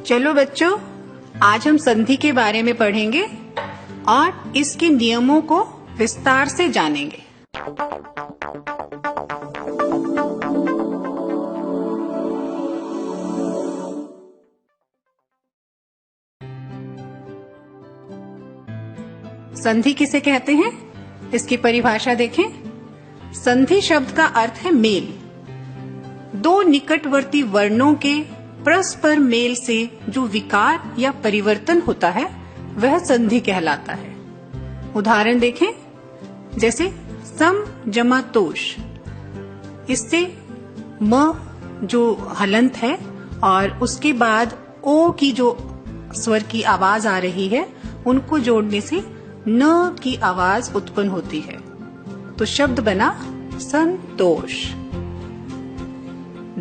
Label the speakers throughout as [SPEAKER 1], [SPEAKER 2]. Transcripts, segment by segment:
[SPEAKER 1] चलो बच्चों, आज हम संधि के बारे में पढ़ेंगे और इसके नियमों को विस्तार से जानेंगे। संधि किसे कहते हैं, इसकी परिभाषा देखें। संधि शब्द का अर्थ है मेल। दो निकटवर्ती वर्णों के परस्पर मेल से जो विकार या परिवर्तन होता है वह संधि कहलाता है। उदाहरण देखें, जैसे सम जमा तोष। इससे म जो हलंत है और उसके बाद ओ की जो स्वर की आवाज आ रही है, उनको जोड़ने से न की आवाज उत्पन्न होती है, तो शब्द बना संतोष।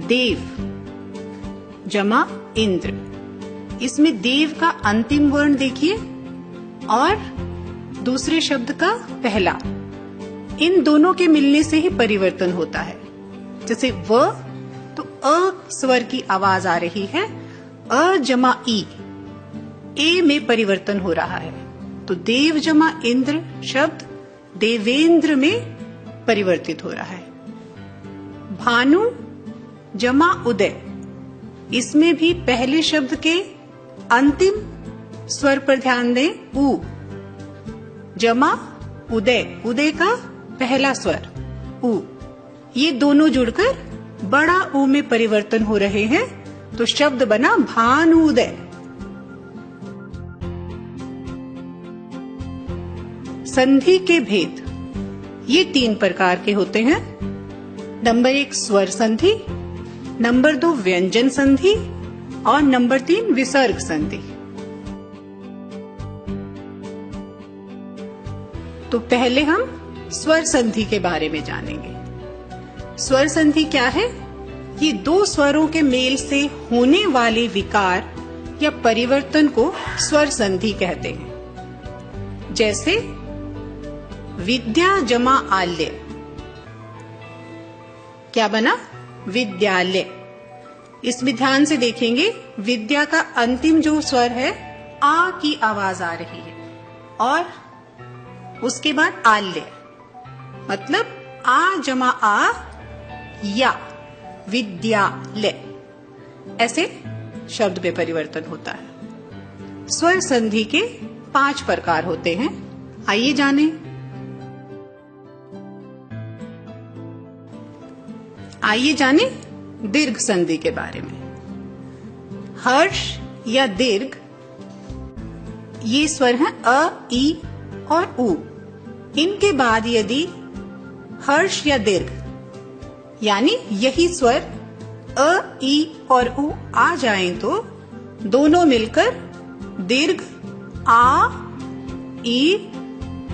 [SPEAKER 1] देव जमा इंद्र। इसमें देव का अंतिम वर्ण देखिए और दूसरे शब्द का पहला, इन दोनों के मिलने से ही परिवर्तन होता है। जैसे व तो अ स्वर की आवाज आ रही है, अ जमा ई, ए में परिवर्तन हो रहा है, तो देव जमा इंद्र शब्द देवेंद्र में परिवर्तित हो रहा है। भानु जमा उदय। इसमें भी पहले शब्द के अंतिम स्वर पर ध्यान दें, उ जमा उदय, उदय का पहला स्वर उ, ये दोनों जुड़कर बड़ा उ में परिवर्तन हो रहे हैं, तो शब्द बना भानुदय। संधि के भेद ये 3 प्रकार के होते हैं। नंबर 1 स्वर संधि, नंबर 2 व्यंजन संधि और नंबर 3 विसर्ग संधि। तो पहले हम स्वर संधि के बारे में जानेंगे। स्वर संधि क्या है? ये 2 स्वरों के मेल से होने वाले विकार या परिवर्तन को स्वर संधि कहते हैं। जैसे विद्या जमा आल्य, क्या बना? विद्यालय। इसमें ध्यान से देखेंगे, विद्या का अंतिम जो स्वर है आ की आवाज आ रही है और उसके बाद आल्य, मतलब आ जमा आ या विद्यालय, ऐसे शब्द में परिवर्तन होता है। स्वर संधि के 5 प्रकार होते हैं, आइए जानें। आइए जाने दीर्घ संधि के बारे में। हर्ष या दीर्घ, ये स्वर हैं अ, ई और उ। इनके बाद यदि हर्ष या दीर्घ यानी यही स्वर अ, ई और उ आ जाएं तो दोनों मिलकर दीर्घ आ, ई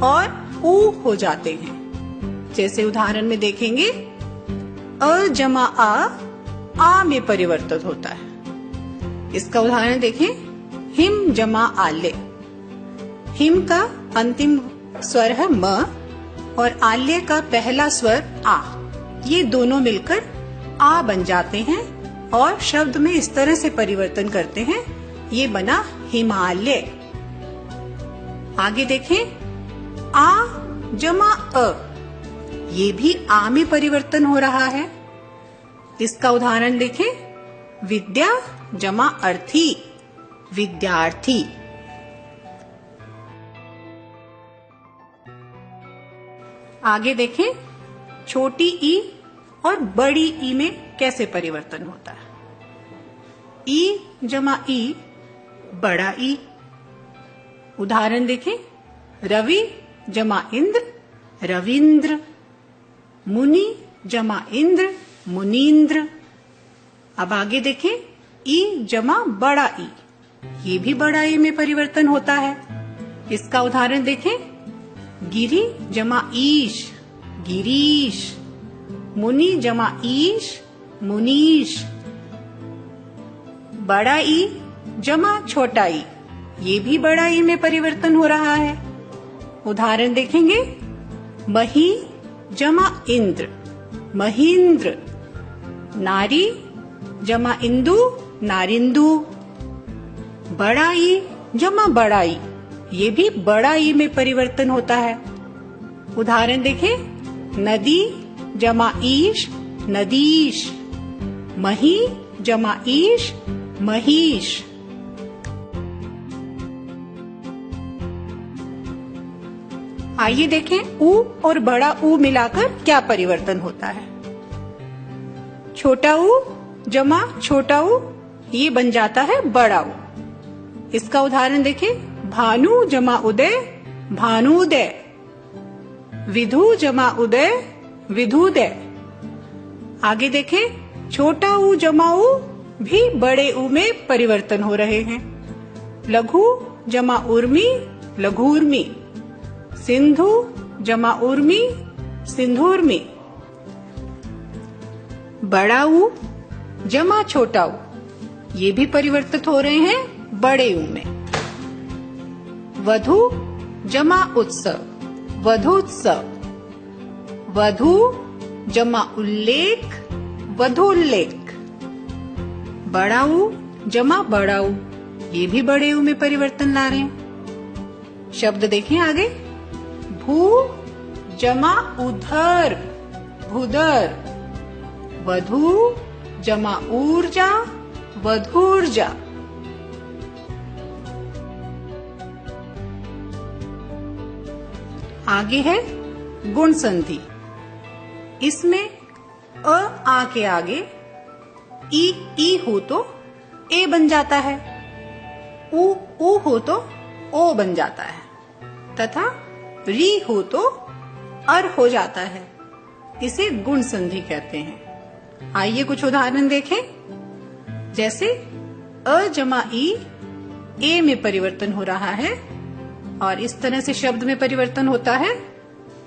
[SPEAKER 1] और उ हो जाते हैं। जैसे उदाहरण में देखेंगे, अ जमा आ में परिवर्तित होता है। इसका उदाहरण देखें, हिम जमा आल्य। हिम का अंतिम स्वर है म और आल्य का पहला स्वर आ, ये दोनों मिलकर आ बन जाते हैं और शब्द में इस तरह से परिवर्तन करते हैं, ये बना हिमालय। आगे देखें, आ जमा अ, ये भी आ में परिवर्तन हो रहा है। इसका उदाहरण देखें, विद्या जमा अर्थी, विद्यार्थी। आगे देखें, छोटी ई और बड़ी ई में कैसे परिवर्तन होता है। ई जमा ई, बड़ा ई। उदाहरण देखें, रवि जमा इंद्र, रविंद्र। मुनि जमा इंद्र, मुनीन्द्र। अब आगे देखें, ई जमा बड़ा ई, ये भी बड़ा ई में परिवर्तन होता है। इसका उदाहरण देखें, गिरी जमा ईश, गिरीश। मुनि जमा ईश, मुनीश। बड़ा ई जमा छोटा ई, ये भी बड़ा ई में परिवर्तन हो रहा है। उदाहरण देखेंगे, मही जमा इंद्र, महींद्र। नारी जमा इंदु, नारिंदु। बड़ा ई जमा बड़ा ई, ये भी बड़ा ई में परिवर्तन होता है। उदाहरण देखें, नदी जमा ईश नदीश, मही जमा ईश महीश। आइए देखें ऊ और बड़ा ऊ मिलाकर क्या परिवर्तन होता है। छोटा ऊ जमा छोटा ऊ, ये बन जाता है बड़ा ऊ। इसका उदाहरण देखें, भानु जमा उदय भानुदय, विधु जमा उदय विधुदय। आगे देखें, छोटा ऊ जमा ऊ भी बड़े ऊ में परिवर्तन हो रहे हैं। लघु जमा उर्मी लघुर्मी, सिंधु जमा उर्मी सिंधुर्मी। बड़ा ऊ जमा छोटा ऊ, ये भी परिवर्तित हो रहे हैं बड़े ऊ में। वधु जमा उत्सव वधुत्सव, वधु जमा उल्लेख वधुल्लेख। बड़ा ऊ जमा बड़ा ऊ, ये भी बड़े ऊ में परिवर्तन ला रहे हैं। शब्द देखें आगे, भू जमा उधर भूधर, वधु जमा ऊर्जा वधूर्जा। आगे है गुण संधि। इसमें अ आ के आगे ई हो तो ए बन जाता है, ऊ हो तो ओ बन जाता है, तथा री हो तो अर हो जाता है। इसे गुण संधि कहते हैं। आइए कुछ उदाहरण देखें। जैसे अ जमा ई ए में परिवर्तन हो रहा है, और इस तरह से शब्द में परिवर्तन होता है,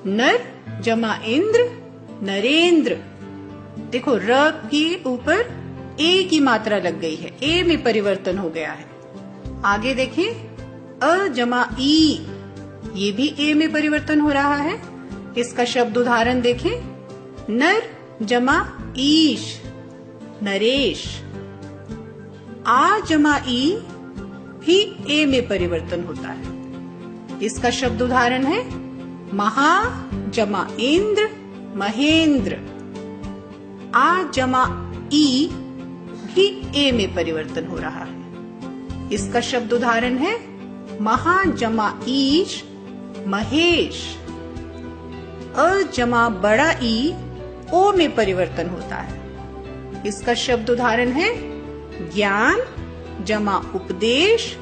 [SPEAKER 1] नर जमा इंद्र नरेंद्र। देखो र के ऊपर ए की मात्रा लग गई है, ए में परिवर्तन हो गया है। आगे देखें, अ जमा ई, ये भी ए में परिवर्तन हो रहा है। इसका शब्द उदाहरण देखें, नर जमा ईश नरेश। आ जमा ई भी ए में परिवर्तन होता है। इसका शब्द उदाहरण है, महा जमा इंद्र महेंद्र। आ जमा ई भी ए में परिवर्तन हो रहा है। इसका शब्द उदाहरण है, महा जमा ईश महेश। अ जमा बड़ा ई ओ में परिवर्तन होता है। इसका शब्द उदाहरण है, ज्ञान जमा उपदेश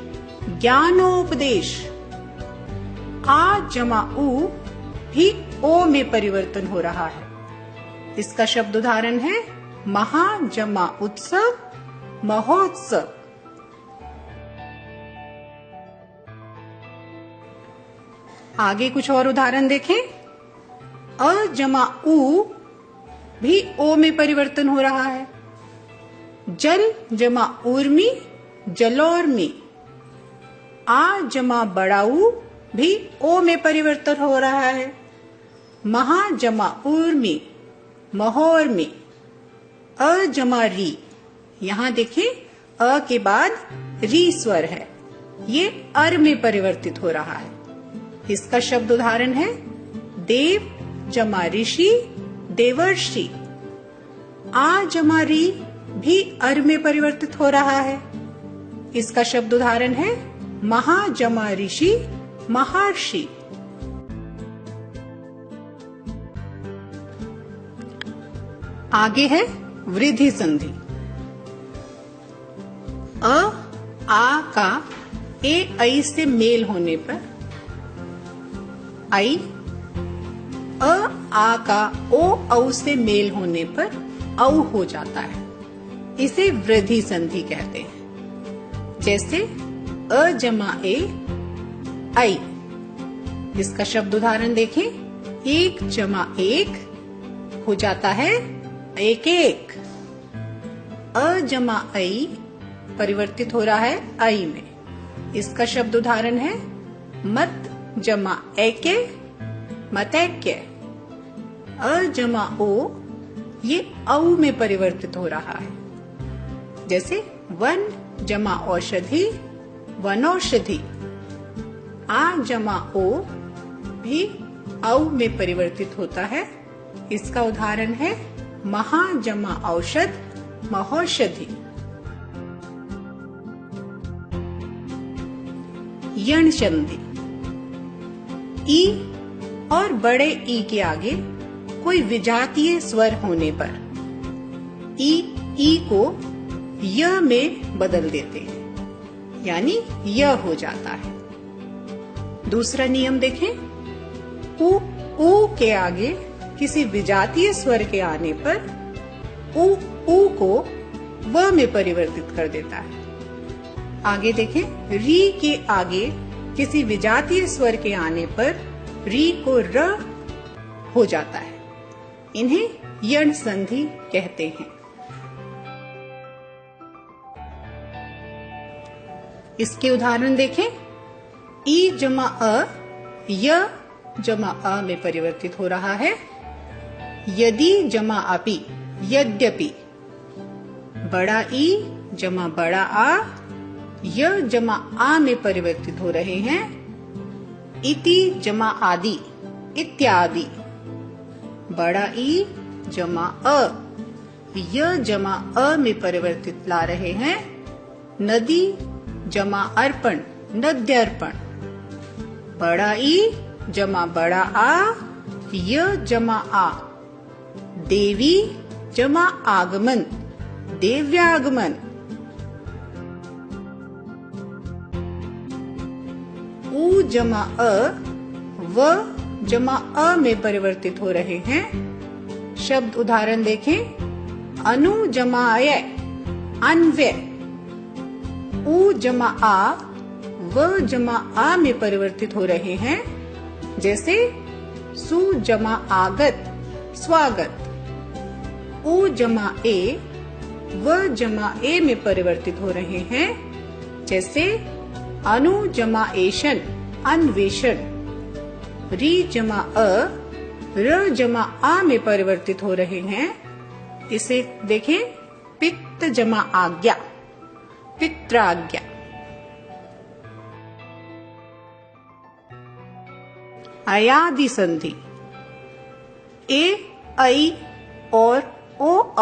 [SPEAKER 1] ज्ञानोपदेश। आ जमा ऊ भी ओ में परिवर्तन हो रहा है। इसका शब्द उदाहरण है, महा जमा उत्सव महोत्सव। आगे कुछ और उदाहरण देखें। अ जमा ऊ भी ओ में परिवर्तन हो रहा है। जल जमा उर्मी जलोर्मी। आ जमा बड़ा ऊ भी ओ में परिवर्तन हो रहा है। महा जमा उर्मी महोर्मी। अ जमा री, यहाँ देखें अ के बाद री स्वर है, ये अर में परिवर्तित हो रहा है। इसका शब्द उदाहरण है, देव जमा ऋषि देवर्षि। आ जमा री भी अर में परिवर्तित हो रहा है। इसका शब्द उदाहरण है, महा जमा ऋषि महर्षि। आगे है वृद्धि संधि। अ आ का ए ऐ से मेल होने पर आई, अ आ का ओ औ से मेल होने पर औ हो जाता है। इसे वृद्धि संधि कहते हैं। जैसे अ जमा ए आई। इसका शब्द उदाहरण देखें, एक जमा एक हो जाता है एक एक। अ जमा आई परिवर्तित हो रहा है आई में। इसका शब्द उदाहरण है, मत जमा एके मतैक्य। अ जमा ओ, ये औ में परिवर्तित हो रहा है। जैसे वन जमा औषधि वनौषधि। आ जमा ओ भी औ में परिवर्तित होता है। इसका उदाहरण है महा जमा औषध, महौषधि। यण संधि। ई और बड़े ई के आगे कोई विजातीय स्वर होने पर ई को य में बदल देते हैं, यानी य हो जाता है। दूसरा नियम देखें, ऊ के आगे किसी विजातीय स्वर के आने पर ऊ को व में परिवर्तित कर देता है। आगे देखें, री के आगे किसी विजातीय स्वर के आने पर री को र हो जाता है। इन्हें यण संधि कहते हैं। इसके उदाहरण देखें, ई जमा अ य जमा अ में परिवर्तित हो रहा है। यदि जमा अपि, यद्यपि। बड़ा ई जमा बड़ा आ य जमा आ में परिवर्तित हो रहे हैं। इति जमा आदि, इत्यादि। बड़ा ई जमा अ य जमा अ में परिवर्तित ला रहे हैं। नदी जमा अर्पण, नद्यर्पण। बड़ा ई जमा बड़ा आ य जमा आ। देवी जमा आगमन, देव्यागमन। उ जमा अ व जमा अ में परिवर्तित हो रहे हैं। शब्द उदाहरण देखें, अनु जमा अय, अन्व्य। उ जमा आ व जमा आ में परिवर्तित हो रहे हैं, जैसे सु जमा आगत, स्वागत। उ जमा ए व जमा ए में परिवर्तित हो रहे हैं, जैसे अनु जमा एशन, अन्वेषण। री जमा अ र जमा आ में परिवर्तित हो रहे हैं। इसे देखें, पित्त जमा आज्ञा, पित्राज्ञा। अयादि संधि। ए, ऐ और ओ